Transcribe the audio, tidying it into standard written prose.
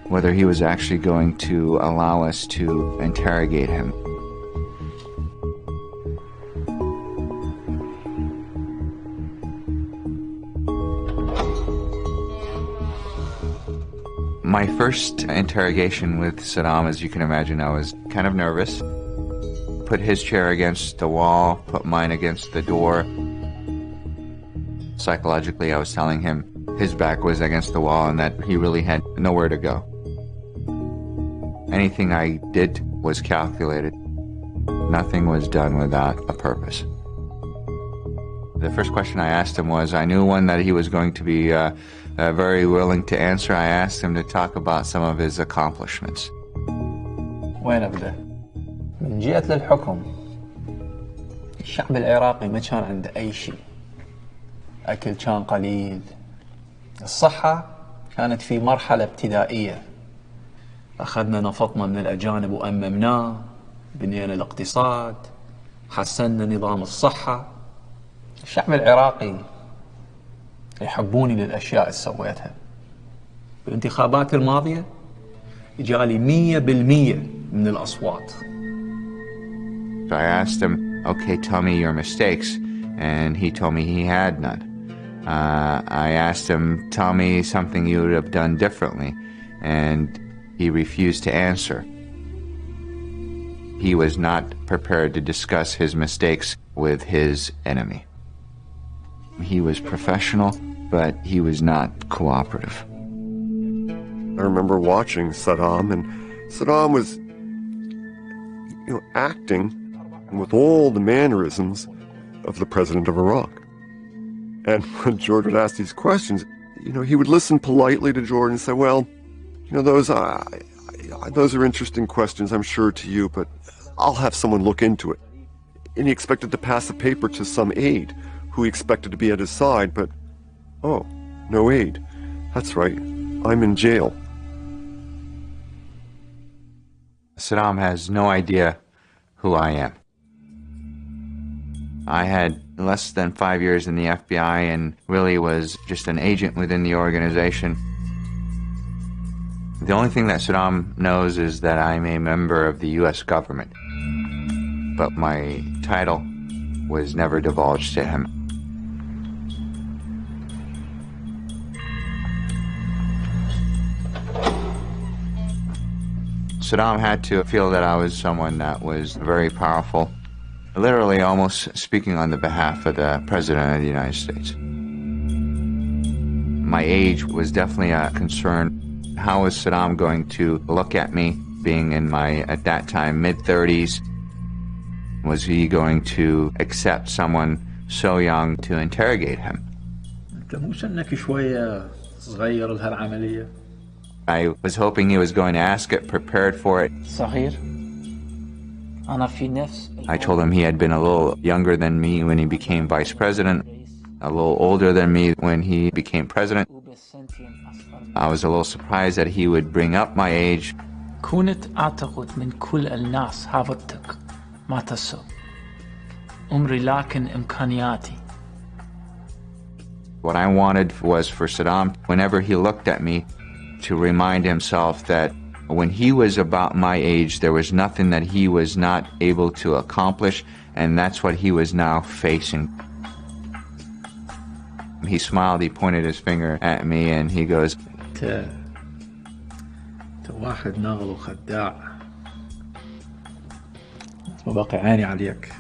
whether he was actually going to allow us to interrogate him. My first interrogation with Saddam, as you can imagine, I was kind of nervous. Put his chair against the wall, put mine against the door. Psychologically, I was telling him his back was against the wall and that he really had nowhere to go. Anything I did was calculated. Nothing was done without a purpose. The first question I asked him was, I knew one that he was going to be very willing to answer. I asked him to talk about some of his accomplishments. وين أبدأ؟ من جيت للحكم الشعب العراقي ما كان عنده أي شيء. أكل كان قليل. الصحة كانت في مرحلة ابتدائية. أخذنا نفطنا من الأجانب وأممناه، بنينا الاقتصاد، حسنا نظام الصحة. الشعب العراقي يحبوني للأشياء اللي سويتها. بالانتخابات الماضية جالي 100% من الأصوات. So I asked him, okay, tell me your mistakes, and he told me he had none. I asked him, tell me something you would have done differently, and he refused to answer. He was not prepared to discuss his mistakes with his enemy. He was professional, but he was not cooperative. I remember watching Saddam, and Saddam was, acting with all the mannerisms of the president of Iraq. And when George would ask these questions, he would listen politely to George and say, well, those are interesting questions, I'm sure, to you, but I'll have someone look into it. And he expected to pass a paper to some aide who he expected to be at his side, but, oh, no aide. That's right, I'm in jail. Saddam has no idea who I am. I had less than 5 years in the FBI and really was just an agent within the organization. The only thing that Saddam knows is that I'm a member of the U.S. government, but my title was never divulged to him. Saddam had to feel that I was someone that was very powerful, literally almost speaking on the behalf of the President of the United States. My age was definitely a concern. How was Saddam going to look at me, being in my, at that time, mid-30s? Was he going to accept someone so young to interrogate him? I was hoping he was going to ask it, prepared for it. I told him he had been a little younger than me when he became vice president, a little older than me when he became president. I was a little surprised that he would bring up my age. كنت أعتقد من كل الناس حافظتك ما تسو عمري لكن إمكانياتي. What I wanted was for Saddam, whenever he looked at me, to remind himself that when he was about my age, there was nothing that he was not able to accomplish, and that's what he was now facing. He smiled, he pointed his finger at me, and he goes, أنت واحد ناغل وخداع. ما باقي عيني عليك.